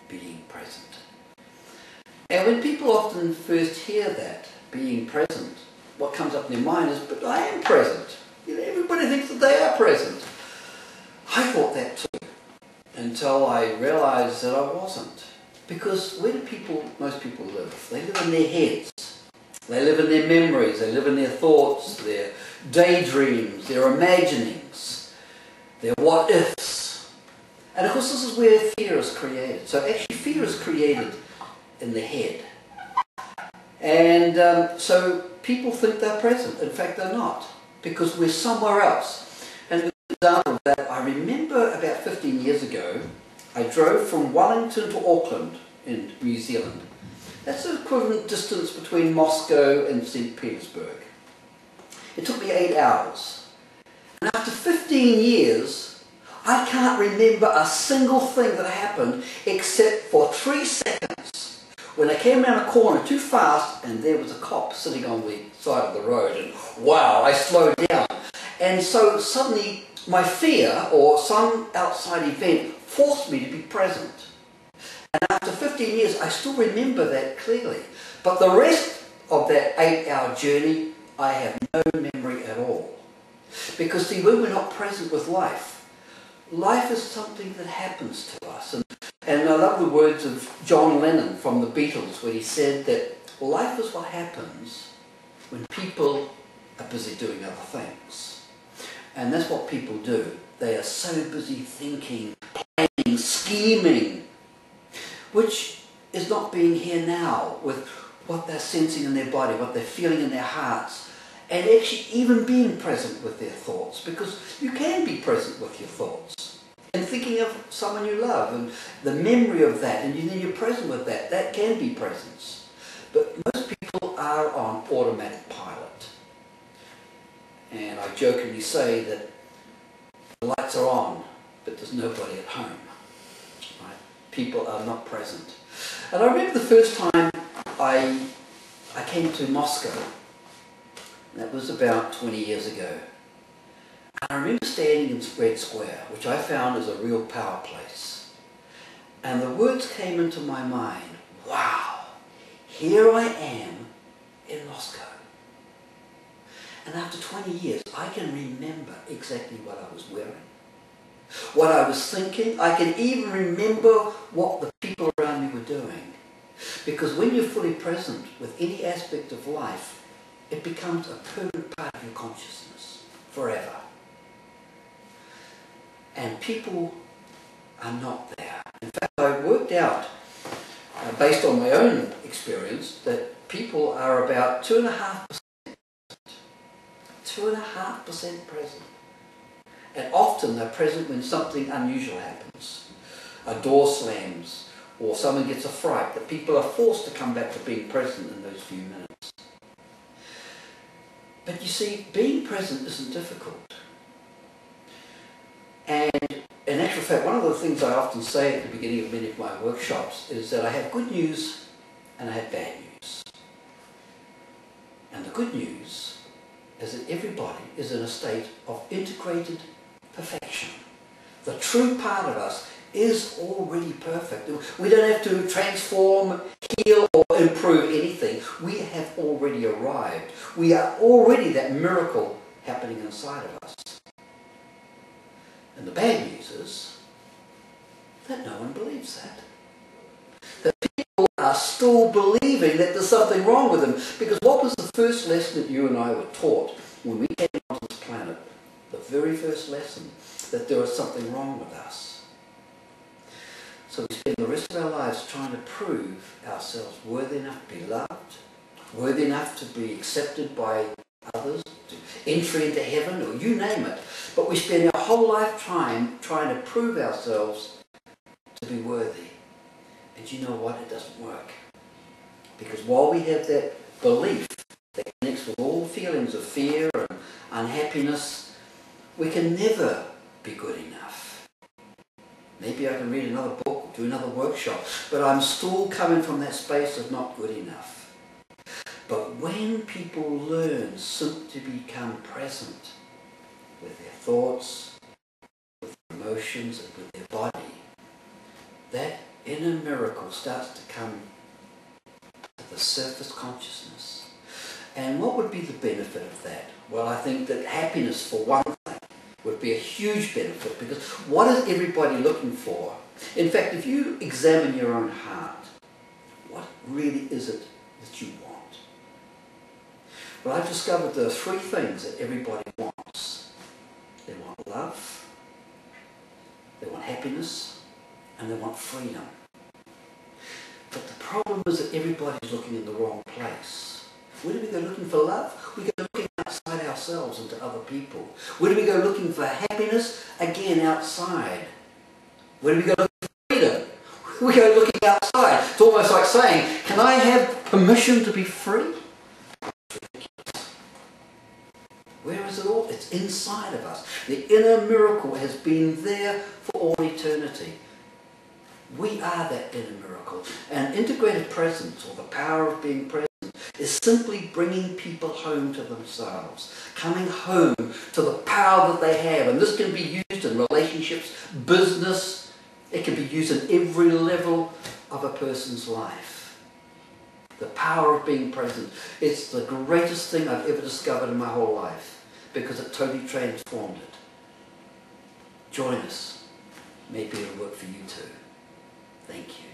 being present. And when people often first hear that, being present, what comes up in their mind is, but I am present. You know, everybody thinks that they are present. I thought that too, until I realised that I wasn't. Because where do most people live? They live in their heads. They live in their memories. They live in their thoughts, their daydreams, their imaginings, their what-ifs. And of course this is where fear is created. So actually fear is created in the head. And so people think they're present. In fact, they're not, because we're somewhere else. And an example of that, I remember about 15 years ago, I drove from Wellington to Auckland in New Zealand. That's the equivalent distance between Moscow and St. Petersburg. It took me 8 hours. And after 15 years, I can't remember a single thing that happened except for 3 seconds when I came around a corner too fast and there was a cop sitting on the side of the road, and wow, I slowed down. And so suddenly my fear or some outside event forced me to be present. And after 15 years, I still remember that clearly. But the rest of that 8-hour journey, I have no memory at all. Because see, when we're not present with life, life is something that happens to us. And I love the words of John Lennon from the Beatles, where he said that life is what happens when people are busy doing other things. And that's what people do. They are so busy thinking, planning, scheming, which is not being here now with what they're sensing in their body, what they're feeling in their hearts, and actually even being present with their thoughts, because you can be present with your thoughts and thinking of someone you love and the memory of that, and then you're present with that. That can be presence. But most people are on automatic pilot. And I jokingly say that the lights are on, but there's nobody at home. Right? People are not present. And I remember the first time I came to Moscow. That was about 20 years ago. And I remember standing in Red Square, which I found is a real power place. And the words came into my mind, wow, here I am in Moscow. And after 20 years, I can remember exactly what I was wearing, what I was thinking. I can even remember what the people around me were doing. Because when you're fully present with any aspect of life, it becomes a permanent part of your consciousness forever. And people are not there. In fact, I worked out, based on my own experience, that people are about 2.5% present. And often they're present when something unusual happens. A door slams, or someone gets a fright, that people are forced to come back to being present in those few minutes. But you see, being present isn't difficult. And in actual fact, one of the things I often say at the beginning of many of my workshops is that I have good news and I have bad news. And the good news is that everybody is in a state of integrated perfection. The true part of us is already perfect. We don't have to transform, heal, or improve anything. We have already arrived. We are already that miracle happening inside of us. And the bad news is that no one believes that. That people are still believing that there's something wrong with them. Because what was the first lesson that you and I were taught when we came onto this planet? The very first lesson, that there was something wrong with us. So we spend the rest of our lives trying to prove ourselves worthy enough to be loved, worthy enough to be accepted by others, to entry into heaven, or you name it. But we spend our whole lifetime trying to prove ourselves to be worthy. And you know what? It doesn't work. Because while we have that belief that connects with all feelings of fear and unhappiness, we can never be good enough. Maybe I can read another book, do another workshop, but I'm still coming from that space of not good enough. But when people learn simply to become present with their thoughts, with their emotions, and with their body, that inner miracle starts to come to the surface consciousness. And what would be the benefit of that? Well, I think that happiness, for one thing, would be a huge benefit, because what is everybody looking for? In fact, if you examine your own heart, what really is it that you want? Well, I've discovered there are three things that everybody wants. They want love, they want happiness, and they want freedom. But the problem is that everybody's looking in the wrong place. Where do we go looking for love? We go looking outside ourselves and to other people. Where do we go looking for happiness? Again, outside. Where do we go looking for freedom? We go looking outside. It's almost like saying, can I have permission to be free? Where is it all? It's inside of us. The inner miracle has been there for all eternity. We are that inner miracle. And integrated presence, or the power of being present, is simply bringing people home to themselves, coming home to the power that they have. And this can be used in relationships, business. It can be used in every level of a person's life. The power of being present. It's the greatest thing I've ever discovered in my whole life, because it totally transformed it. Join us. Maybe it'll work for you too. Thank you.